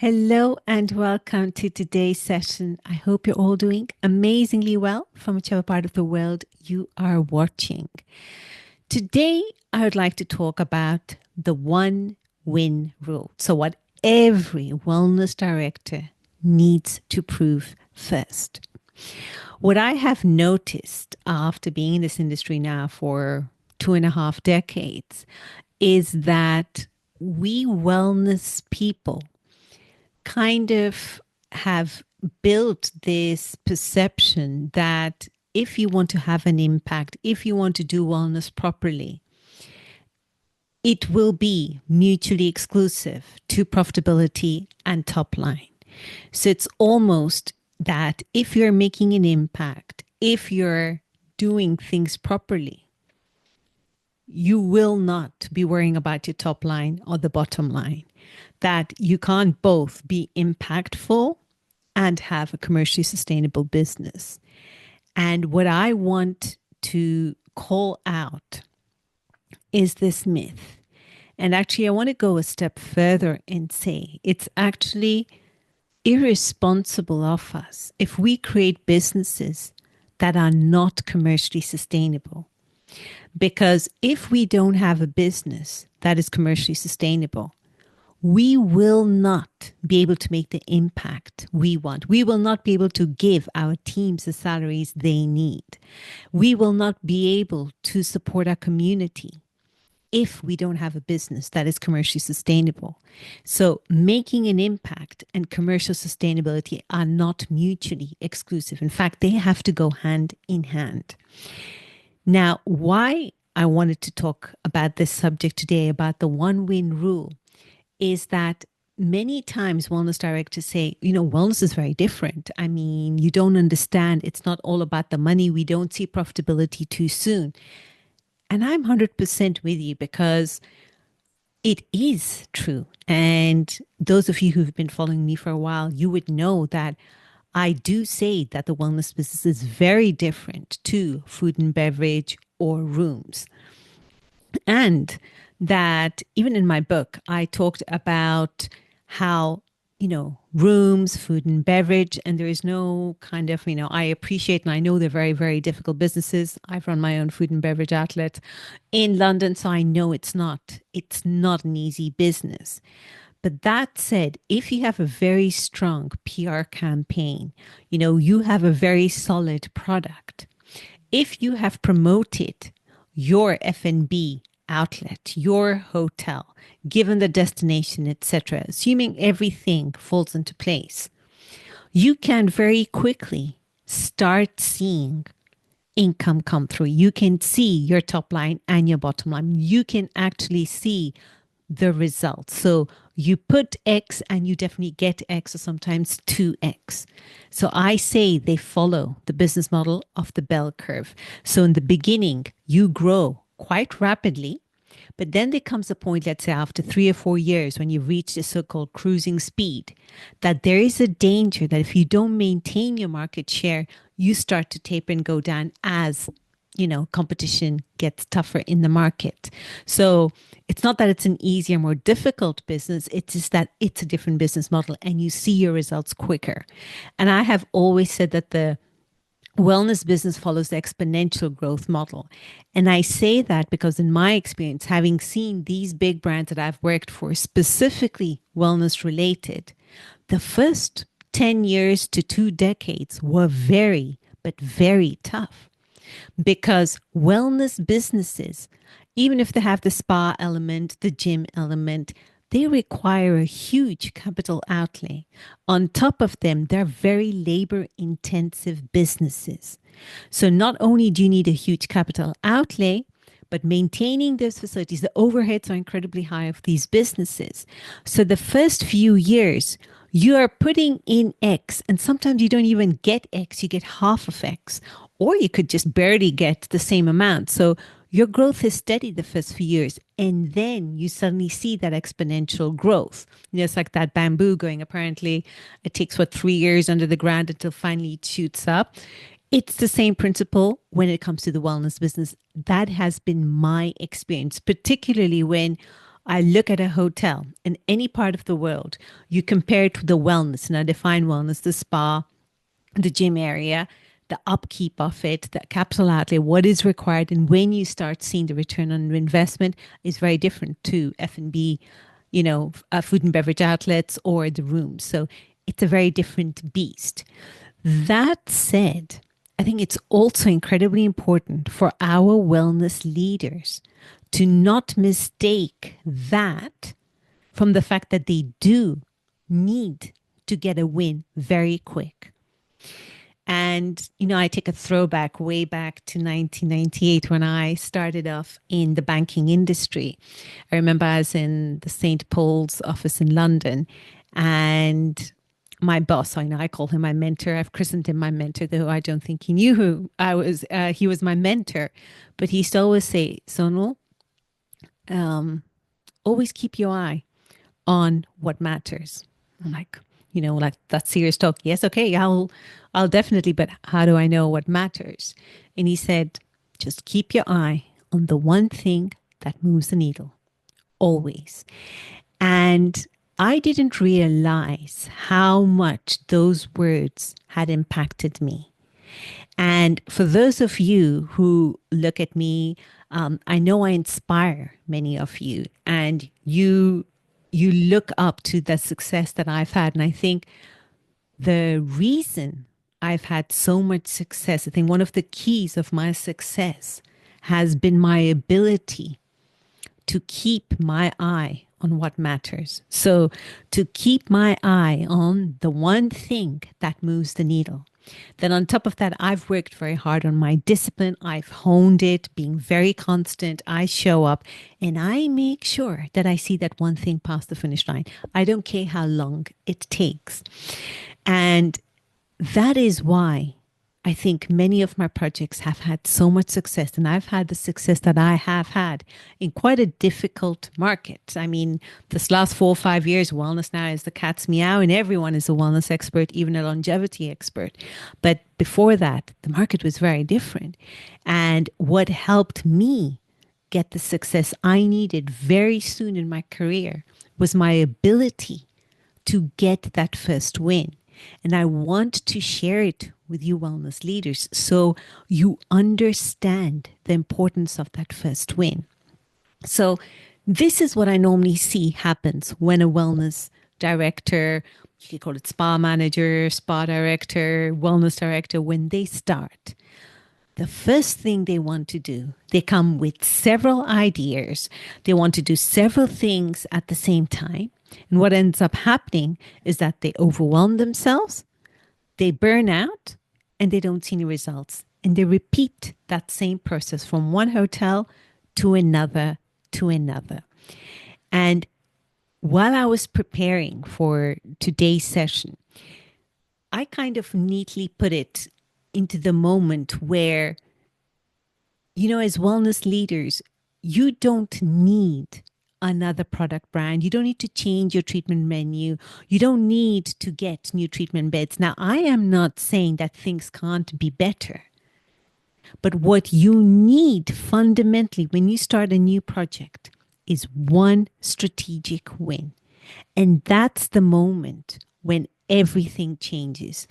Hello and welcome to today's session. I hope you're all doing amazingly well from whichever part of the world you are watching. Today, I would like to talk about the one win rule. So, what every wellness director needs to prove first. What I have noticed after being in this industry now for 2.5 decades is that we wellness people kind of have built this perception that if you want to have an impact, if you want to do wellness properly, it will be mutually exclusive to profitability and top line. So it's almost that if you're making an impact, if you're doing things properly, you will not be worrying about your top line or the bottom line. That you can't both be impactful and have a commercially sustainable business. And what I want to call out is this myth. And actually, I want to go a step further and say it's actually irresponsible of us if we create businesses that are not commercially sustainable. Because if we don't have a business that is commercially sustainable, we will not be able to make the impact we want. We will not be able to give our teams the salaries they need. We will not be able to support our community if we don't have a business that is commercially sustainable. So making an impact and commercial sustainability are not mutually exclusive. In fact, they have to go hand in hand. Now, why I wanted to talk about this subject today, about the one win rule, is that many times wellness directors say, wellness is very different. I mean, you don't understand. It's not all about the money. We don't see profitability too soon. And I'm 100% with you because it is true. And those of you who've been following me for a while, you would know that I do say that the wellness business is very different to food and beverage or rooms. And that even in my book, I talked about how, rooms, food and beverage, and there is no kind of, I appreciate and I know they're very, very difficult businesses. I've run my own food and beverage outlet in London, so I know it's not an easy business. But that said, if you have a very strong PR campaign, you have a very solid product. If you have promoted your F&B outlet, your hotel, given the destination, etc., assuming everything falls into place, you can very quickly start seeing income come through. You can see your top line and your bottom line. You can actually see the results. So you put X and you definitely get X or sometimes 2X. So I say they follow the business model of the bell curve. So in the beginning, you grow quite rapidly, but then there comes a point, let's say after 3 or 4 years, when you reach the so-called cruising speed, that there is a danger that if you don't maintain your market share, you start to taper and go down as competition gets tougher in the market. So it's not that it's an easier, more difficult business. It's just that it's a different business model and you see your results quicker. And I have always said that the wellness business follows the exponential growth model. And I say that because in my experience, having seen these big brands that I've worked for, specifically wellness related, the first 10 years to 2 decades were very, but very tough. Because wellness businesses, even if they have the spa element, the gym element, they require a huge capital outlay. On top of them, they're very labor intensive businesses. So not only do you need a huge capital outlay, but maintaining those facilities, the overheads are incredibly high of these businesses. So the first few years, you are putting in X, and sometimes you don't even get X, you get half of X, or you could just barely get the same amount. So your growth is steady the first few years, and then you suddenly see that exponential growth. It's like that bamboo going, apparently, it takes 3 years under the ground until finally it shoots up. It's the same principle when it comes to the wellness business. That has been my experience, particularly when I look at a hotel in any part of the world, you compare it to the wellness, and I define wellness, the spa, the gym area, the upkeep of it, the capital outlay, what is required, and when you start seeing the return on investment is very different to F&B, food and beverage outlets or the rooms. So it's a very different beast. That said, I think it's also incredibly important for our wellness leaders to not mistake that from the fact that they do need to get a win very quick. And, I take a throwback way back to 1998 when I started off in the banking industry. I remember I was in the St. Paul's office in London, and my boss, I call him my mentor. I've christened him my mentor, though I don't think he knew who I was. He was my mentor, but he used to always say, Sonal, always keep your eye on what matters. I'm like, like that serious talk. Yes, okay, I'll definitely, but how do I know what matters? And he said, just keep your eye on the one thing that moves the needle, always. And I didn't realize how much those words had impacted me. And for those of you who look at me, I know I inspire many of you, and you look up to the success that I've had. And I think the reason I've had so much success, I think one of the keys of my success has been my ability to keep my eye on what matters. So to keep my eye on the one thing that moves the needle. Then on top of that, I've worked very hard on my discipline. I've honed it, being very constant. I show up and I make sure that I see that one thing past the finish line. I don't care how long it takes. And that is why I think many of my projects have had so much success, and I've had the success that I have had in quite a difficult market. I mean, this last 4 or 5 years, wellness now is the cat's meow, and everyone is a wellness expert, even a longevity expert. But before that, the market was very different. And what helped me get the success I needed very soon in my career was my ability to get that first win. And I want to share it with you wellness leaders so you understand the importance of that first win. So this is what I normally see happens when a wellness director, you could call it spa manager, spa director, wellness director, when they start. The first thing they want to do, they come with several ideas. They want to do several things at the same time. And what ends up happening is that they overwhelm themselves, they burn out, and they don't see any results. And they repeat that same process from one hotel to another to another. And while I was preparing for today's session, I kind of neatly put it into the moment where, as wellness leaders, you don't need another product brand. You don't need to change your treatment menu. You don't need to get new treatment beds. Now, I am not saying that things can't be better. But what you need fundamentally when you start a new project is one strategic win. And that's the moment when everything changes.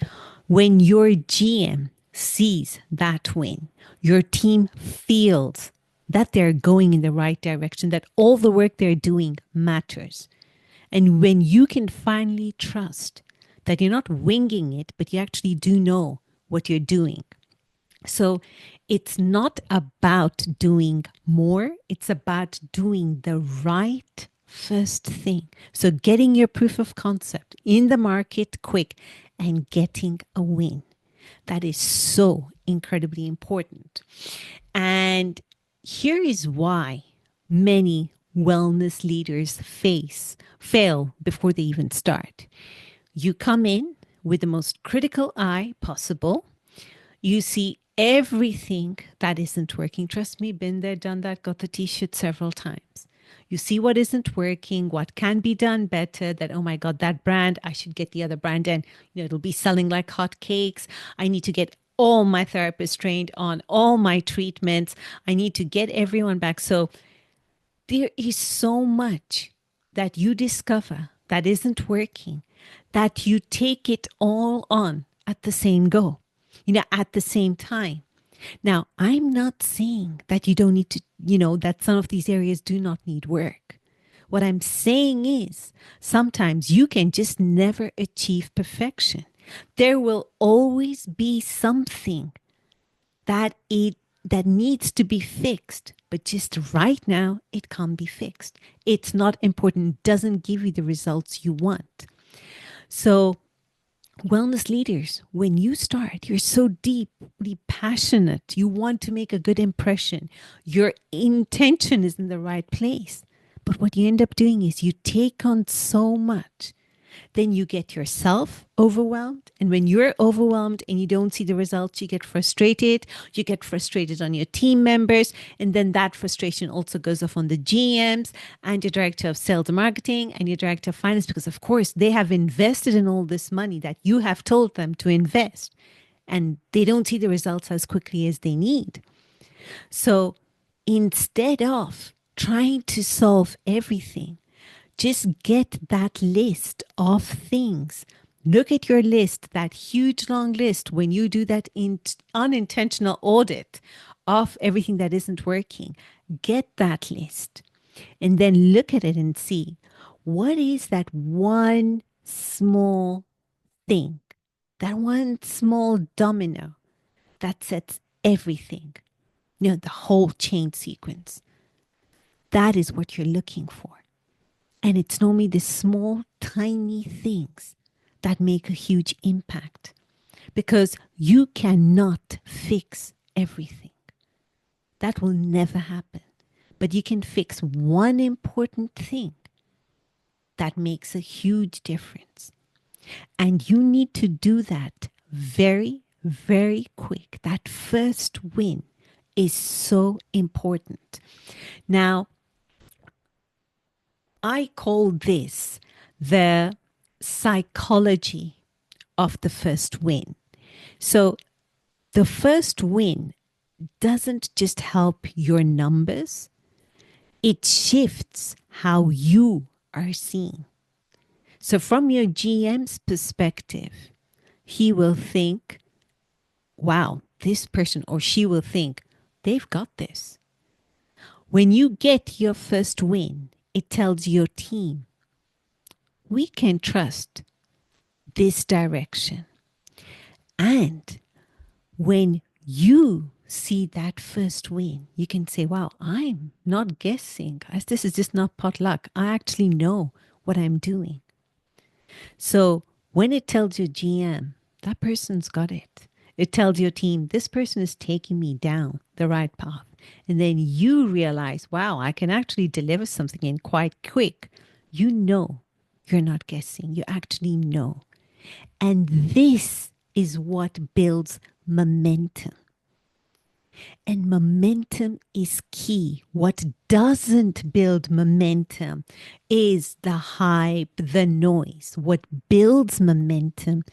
When your GM sees that win, your team feels that they're going in the right direction, that all the work they're doing matters. And when you can finally trust that you're not winging it, but you actually do know what you're doing. So it's not about doing more, it's about doing the right first thing. So getting your proof of concept in the market quick and getting a win. That is so incredibly important. And here is why many wellness leaders fail before they even start. You come in with the most critical eye possible. You see everything that isn't working. Trust me, been there, done that, got the t-shirt several times. You see what isn't working, what can be done better, that, oh my God, that brand, I should get the other brand and it'll be selling like hotcakes. I need to get all my therapists trained on all my treatments. I need to get everyone back. So There is so much that you discover that isn't working, that you take it all on at the same go, at the same time. Now, I'm not saying that you don't need to, that some of these areas do not need work. What I'm saying is sometimes you can just never achieve perfection. There will always be something that needs to be fixed, but just right now it can't be fixed. It's not important, it doesn't give you the results you want. So wellness leaders, when you start, you're so deeply passionate, you want to make a good impression, your intention is in the right place. But what you end up doing is you take on so much, then you get yourself overwhelmed. And when you're overwhelmed and you don't see the results, you get frustrated. You get frustrated on your team members. And then that frustration also goes off on the GMs and your director of sales and marketing and your director of finance, because of course they have invested in all this money that you have told them to invest. And they don't see the results as quickly as they need. So instead of trying to solve everything, just get that list of things. Look at your list, that huge long list, when you do that unintentional audit of everything that isn't working. Get that list and then look at it and see what is that one small thing, that one small domino that sets everything, the whole chain sequence. That is what you're looking for. And it's normally the small, tiny things that make a huge impact, because you cannot fix everything. That will never happen. But you can fix one important thing that makes a huge difference. And you need to do that very, very quick. That first win is so important. Now, I call this the psychology of the first win. So the first win doesn't just help your numbers, it shifts how you are seen. So from your GM's perspective, he will think, wow, this person, or she will think, they've got this. When you get your first win, it tells your team, we can trust this direction. And when you see that first win, you can say, wow, I'm not guessing. This is just not pot luck. I actually know what I'm doing. So when it tells your GM, that person's got it. It tells your team, this person is taking me down the right path. And then you realize, wow, I can actually deliver something in quite quick. You know you're not guessing. You actually know. And this is what builds momentum. And momentum is key. What doesn't build momentum is the hype, the noise. What builds momentum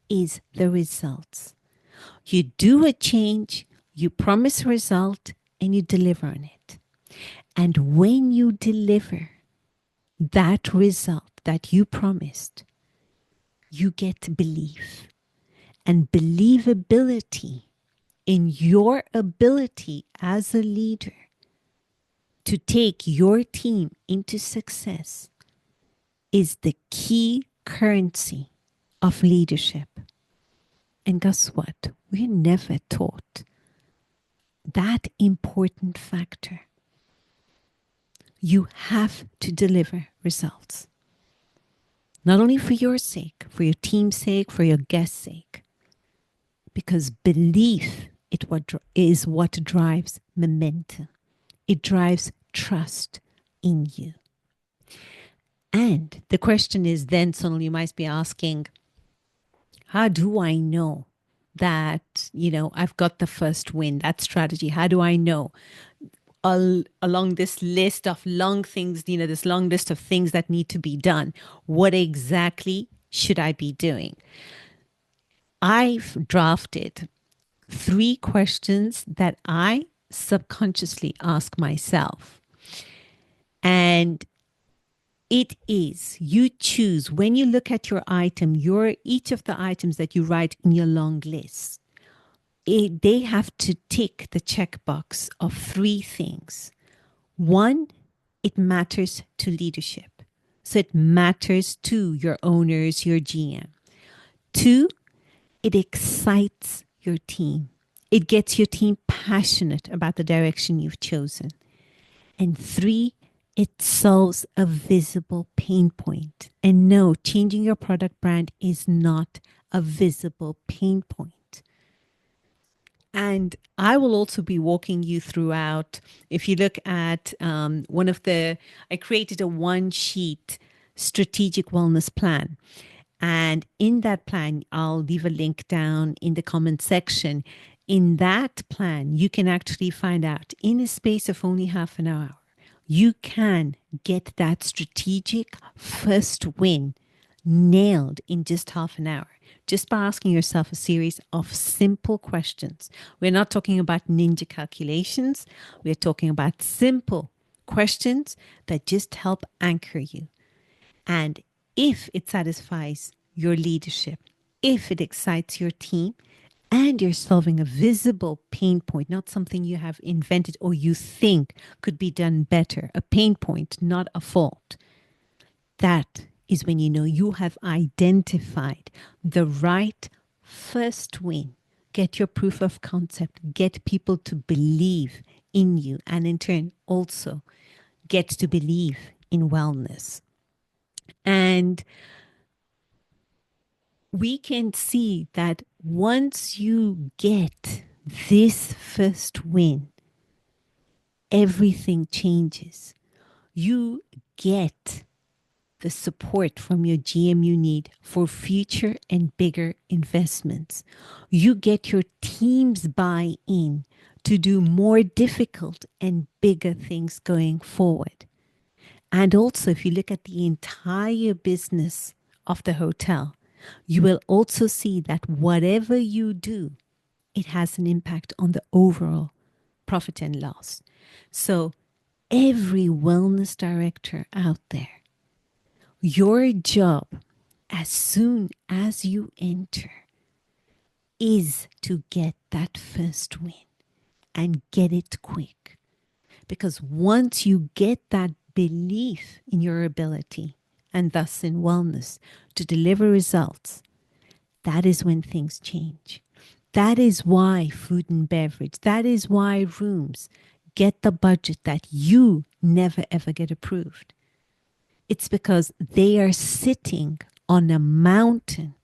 is the results. You do a change, you promise a result, and you deliver on it. And when you deliver that result that you promised, you get belief. And believability in your ability as a leader to take your team into success is the key currency of leadership. And guess what? We're never taught that important factor. You have to deliver results. Not only for your sake, for your team's sake, for your guest's sake. Because belief is what drives momentum. It drives trust in you. And the question is then, suddenly you might be asking, how do I know that, I've got the first win, that strategy? How do I know? Along this list of long things, this long list of things that need to be done, what exactly should I be doing? I've drafted 3 questions that I subconsciously ask myself. And it is, you choose when you look at your item, your each of the items that you write in your long list, they have to tick the checkbox of three things. One, it matters to leadership. So it matters to your owners, your GM. Two, it excites your team. It gets your team passionate about the direction you've chosen. And three, it solves a visible pain point. And no, changing your product brand is not a visible pain point. And I will also be walking you throughout. If you look at I created a one sheet strategic wellness plan. And in that plan, I'll leave a link down in the comment section. In that plan, you can actually find out in a space of only half an hour, you can get that strategic first win nailed in just half an hour, just by asking yourself a series of simple questions. We're not talking about ninja calculations. We're talking about simple questions that just help anchor you. And if it satisfies your leadership, if it excites your team, and you're solving a visible pain point, not something you have invented or you think could be done better, a pain point, not a fault, that is when you know you have identified the right first win. Get your proof of concept, get people to believe in you, and in turn also get to believe in wellness. And we can see that once you get this first win, everything changes. You get the support from your GM you need for future and bigger investments. You get your team's buy in to do more difficult and bigger things going forward. And also, if you look at the entire business of the hotel, you will also see that whatever you do, it has an impact on the overall profit and loss. So, every wellness director out there, your job as soon as you enter is to get that first win and get it quick. Because once you get that belief in your ability and thus in wellness to deliver results, that is when things change. That is why food and beverage, that is why rooms get the budget that you never ever get approved. It's because they are sitting on a mountain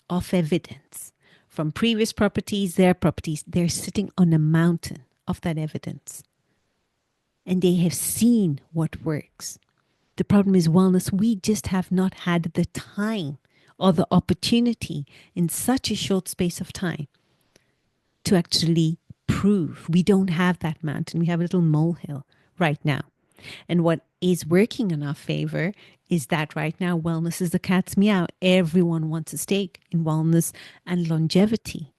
of evidence from previous properties, their properties. They're sitting on a mountain of that evidence. And they have seen what works. The problem is wellness. We just have not had the time or the opportunity in such a short space of time to actually prove. We don't have that mountain. We have a little molehill right now. And what is working in our favor is that right now, wellness is the cat's meow. Everyone wants a stake in wellness and longevity.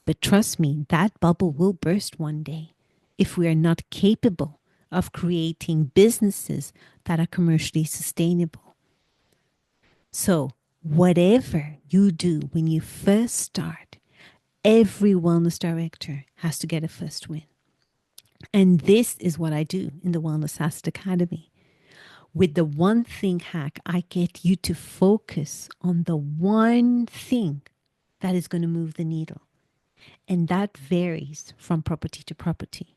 But trust me, that bubble will burst one day if we are not capable of creating businesses that are commercially sustainable. So, whatever you do when you first start, every wellness director has to get a first win. And this is what I do in the Wellness Asset Academy. With the one thing hack, I get you to focus on the one thing that is going to move the needle. And that varies from property to property.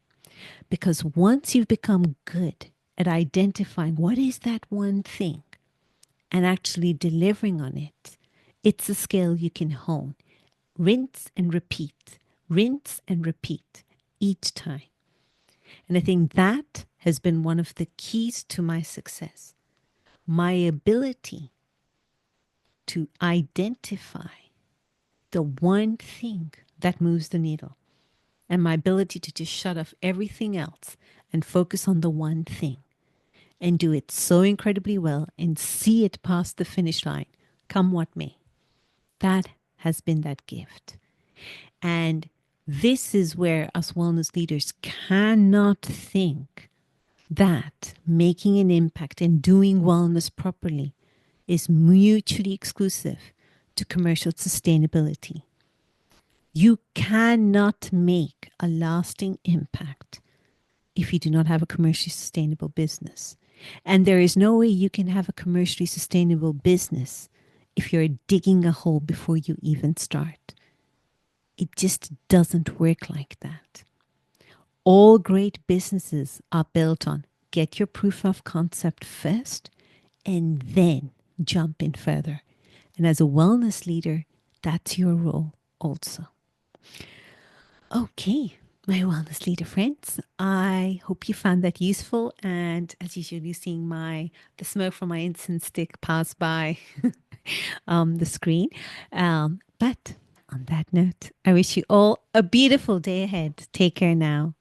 Because once you've become good at identifying what is that one thing and actually delivering on it, it's a skill you can hone. Rinse and repeat each time. And I think that has been one of the keys to my success. My ability to identify the one thing that moves the needle and my ability to just shut off everything else and focus on the one thing and do it so incredibly well and see it past the finish line, come what may. That has been that gift. And this is where us wellness leaders cannot think that making an impact and doing wellness properly is mutually exclusive to commercial sustainability. You cannot make a lasting impact if you do not have a commercially sustainable business. And there is no way you can have a commercially sustainable business if you're digging a hole before you even start. It just doesn't work like that. All great businesses are built on get your proof of concept first and then jump in further. And as a wellness leader, that's your role also. Okay, my wellness leader friends, I hope you found that useful. And as usual, you're seeing the smoke from my incense stick pass by the screen. But on that note, I wish you all a beautiful day ahead. Take care now.